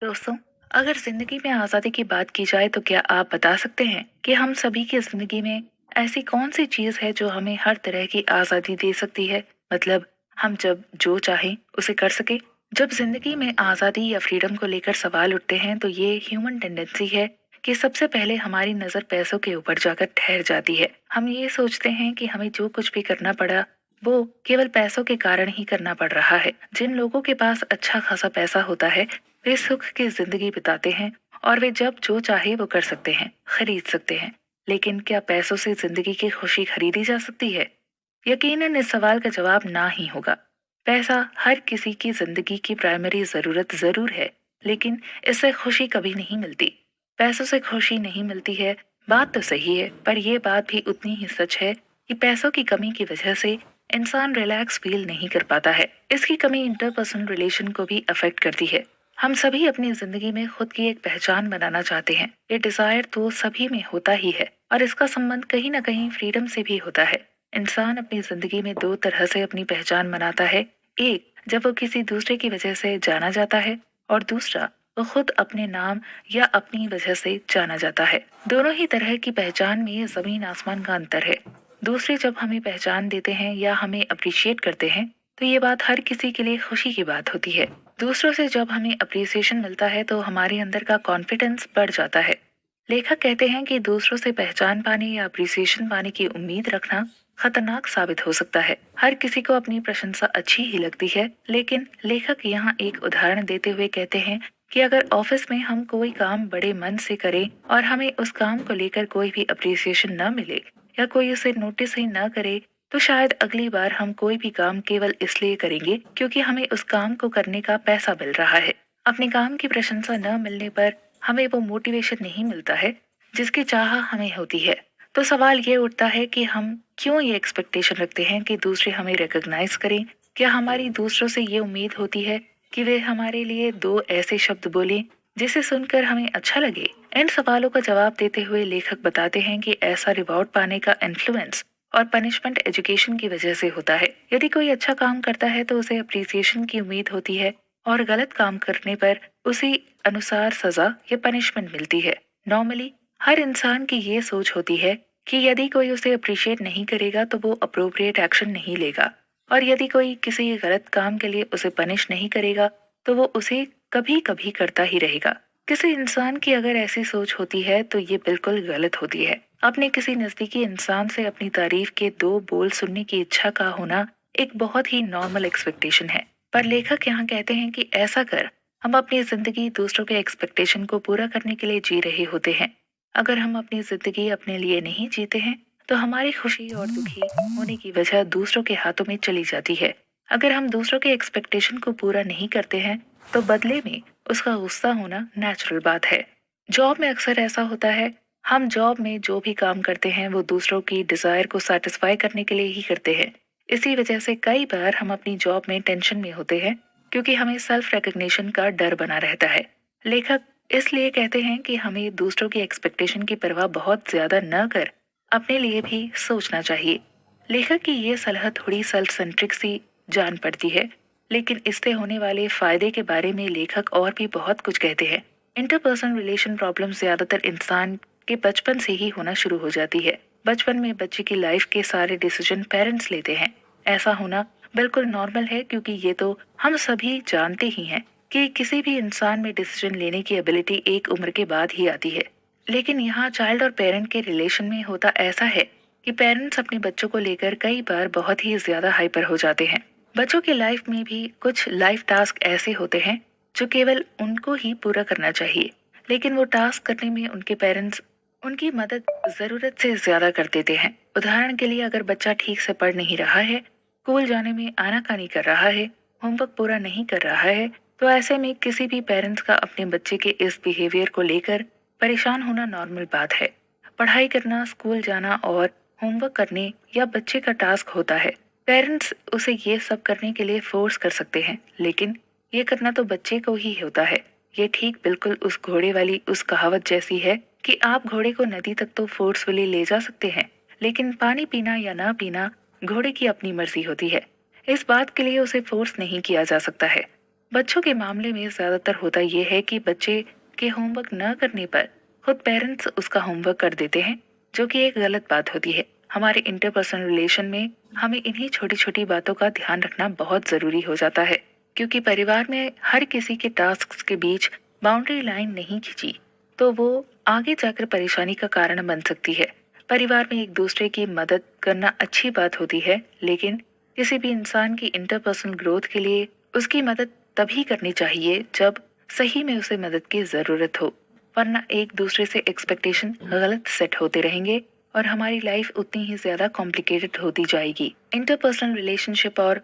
दोस्तों, अगर जिंदगी में आजादी की बात की जाए तो क्या आप बता सकते हैं कि हम सभी की जिंदगी में ऐसी कौन सी चीज है जो हमें हर तरह की आजादी दे सकती है? मतलब हम जब जो चाहें उसे कर सके। जब जिंदगी में आजादी या फ्रीडम को लेकर सवाल उठते हैं तो ये ह्यूमन टेंडेंसी है कि सबसे पहले हमारी नजर पैसों के ऊपर जाकर ठहर जाती है। हम ये सोचते हैं कि हमें जो कुछ भी करना पड़ा वो केवल पैसों के कारण ही करना पड़ रहा है। जिन लोगों के पास अच्छा खासा पैसा होता है वे सुख की जिंदगी बिताते हैं और वे जब जो चाहे वो कर सकते हैं, खरीद सकते हैं। लेकिन क्या पैसों से जिंदगी की खुशी खरीदी जा सकती है? यकीनन इस सवाल का जवाब ना ही होगा। पैसा हर किसी की जिंदगी की प्राइमरी जरूरत जरूर है, लेकिन इससे खुशी कभी नहीं मिलती। पैसों से खुशी नहीं मिलती है, बात तो सही है, पर यह बात भी उतनी ही सच है कि पैसों की कमी की वजह से इंसान रिलैक्स फील नहीं कर पाता है। इसकी कमी इंटरपर्सनल रिलेशन को भी अफेक्ट करती है। हम सभी अपनी जिंदगी में खुद की एक पहचान बनाना चाहते हैं। ये डिजायर तो सभी में होता ही है और इसका संबंध कहीं ना कहीं फ्रीडम से भी होता है। इंसान अपनी जिंदगी में दो तरह से अपनी पहचान बनाता है। एक, जब वो किसी दूसरे की वजह से जाना जाता है, और दूसरा, वो खुद अपने नाम या अपनी वजह से जाना जाता है। दोनों ही तरह की पहचान में जमीन आसमान का अंतर है। दूसरे जब हमें पहचान देते हैं या हमें अप्रिशिएट करते हैं तो ये बात हर किसी के लिए खुशी की बात होती है। दूसरों से जब हमें अप्रिसिएशन मिलता है तो हमारे अंदर का कॉन्फिडेंस बढ़ जाता है। लेखक कहते हैं कि दूसरों से पहचान पाने या अप्रिसिएशन पाने की उम्मीद रखना खतरनाक साबित हो सकता है। हर किसी को अपनी प्रशंसा अच्छी ही लगती है, लेकिन लेखक यहाँ एक उदाहरण देते हुए कहते हैं कि अगर ऑफिस में हम कोई काम बड़े मन से करें और हमें उस काम को लेकर कोई भी अप्रिसिएशन न मिले या कोई उसे नोटिस ही न करे तो शायद अगली बार हम कोई भी काम केवल इसलिए करेंगे क्योंकि हमें उस काम को करने का पैसा मिल रहा है। अपने काम की प्रशंसा न मिलने पर हमें वो मोटिवेशन नहीं मिलता है जिसकी चाह हमें होती है। तो सवाल ये उठता है कि हम क्यों ये एक्सपेक्टेशन रखते हैं कि दूसरे हमें रिकॉग्नाइज करें? क्या हमारी दूसरों से ये उम्मीद होती है कि वे हमारे लिए दो ऐसे शब्द बोलें जिसे सुनकर हमें अच्छा लगे? इन सवालों का जवाब देते हुए लेखक बताते हैं कि ऐसा रिवॉर्ड पाने का इन्फ्लुएंस और पनिशमेंट एजुकेशन की वजह से होता है। यदि कोई अच्छा काम करता है तो उसे अप्रिसिएशन की उम्मीद होती है और गलत काम करने पर उसी अनुसार सजा या पनिशमेंट मिलती है। नॉर्मली हर इंसान की ये सोच होती है कि यदि कोई उसे अप्रिशिएट नहीं करेगा तो वो अप्रोप्रिएट एक्शन नहीं लेगा, और यदि कोई किसी गलत काम के लिए उसे पनिश नहीं करेगा तो वो उसे कभी कभी करता ही रहेगा। किसी इंसान की अगर ऐसी सोच होती है तो ये बिल्कुल गलत होती है। अपने किसी नजदीकी इंसान से अपनी तारीफ के दो बोल सुनने की इच्छा का होना एक बहुत ही नॉर्मल एक्सपेक्टेशन है, पर लेखक यहाँ कहते हैं कि ऐसा कर हम अपनी जिंदगी दूसरों के एक्सपेक्टेशन को पूरा करने के लिए जी रहे होते हैं। अगर हम अपनी जिंदगी अपने लिए नहीं जीते हैं तो हमारी खुशी और दुखी होने की वजह दूसरों के हाथों में चली जाती है। अगर हम दूसरों के एक्सपेक्टेशन को पूरा नहीं करते हैं तो बदले में उसका गुस्सा होना नेचुरल बात है। जॉब में अक्सर ऐसा होता है, हम जॉब में जो भी काम करते हैं वो दूसरों की डिजायर को सेटिस्फाई करने के लिए ही करते हैं। इसी वजह से कई बार हम अपनी जॉब में टेंशन में होते हैं क्योंकि हमें सेल्फ रिकग्निशन का डर बना रहता है। लेखक इसलिए कहते हैं कि हमें दूसरों की एक्सपेक्टेशन की परवाह बहुत ज्यादा न कर अपने लिए भी सोचना चाहिए। लेखक की ये सलाह थोड़ी सेल्फ सेंट्रिक सी जान पड़ती है, लेकिन इससे होने वाले फायदे के बारे में लेखक और भी बहुत कुछ कहते हैं। इंटरपर्सनल रिलेशन प्रॉब्लम ज्यादातर इंसान के बचपन से ही होना शुरू हो जाती है। बचपन में बच्चे की लाइफ के सारे डिसीजन पेरेंट्स लेते हैं। ऐसा होना बिल्कुल नॉर्मल है क्योंकि ये तो हम सभी जानते ही हैं कि किसी भी इंसान में डिसीजन लेने की एबिलिटी एक उम्र के बाद ही आती है। लेकिन यहाँ चाइल्ड और पेरेंट के रिलेशन में होता ऐसा है कि पेरेंट्स अपने बच्चों को लेकर कई बार बहुत ही ज्यादा हाइपर हो जाते हैं। बच्चों की लाइफ में भी कुछ लाइफ टास्क ऐसे होते हैं जो केवल उनको ही पूरा करना चाहिए, लेकिन वो टास्क करने में उनके पेरेंट्स उनकी मदद जरूरत से ज्यादा कर देते हैं। उदाहरण के लिए अगर बच्चा ठीक से पढ़ नहीं रहा है, स्कूल जाने में आनाकानी कर रहा है, होमवर्क पूरा नहीं कर रहा है, तो ऐसे में किसी भी पेरेंट्स का अपने बच्चे के इस बिहेवियर को लेकर परेशान होना नॉर्मल बात है। पढ़ाई करना, स्कूल जाना और होमवर्क करने या बच्चे का टास्क होता है। पेरेंट्स उसे ये सब करने के लिए फोर्स कर सकते हैं, लेकिन ये करना तो बच्चे को ही होता है। ये ठीक बिल्कुल उस घोड़े वाली उस कहावत जैसी है कि आप घोड़े को नदी तक तो फोर्सफुली ले जा सकते हैं, लेकिन पानी पीना या ना पीना घोड़े की अपनी मर्जी होती है। इस बात के लिए उसे फोर्स नहीं किया जा सकता है। बच्चों के मामले में ज्यादातर होता यह है कि बच्चे के होमवर्क न करने पर खुद पेरेंट्स उसका होमवर्क कर देते हैं, जो कि एक गलत बात होती है। हमारे इंटरपर्सनल रिलेशन में हमें इन्हीं छोटी छोटी बातों का ध्यान रखना बहुत जरूरी हो जाता है, क्योंकि परिवार में हर किसी के टास्क के बीच बाउंड्री लाइन नहीं खींची तो वो आगे जाकर परेशानी का कारण बन सकती है। परिवार में एक दूसरे की मदद करना अच्छी बात होती है, लेकिन किसी भी इंसान की इंटरपर्सनल ग्रोथ के लिए उसकी मदद तभी करनी चाहिए जब सही में उसे मदद की जरूरत हो, वरना एक दूसरे से एक्सपेक्टेशन गलत सेट होते रहेंगे और हमारी लाइफ उतनी ही ज्यादा कॉम्प्लिकेटेड होती जाएगी। इंटरपर्सनल रिलेशनशिप और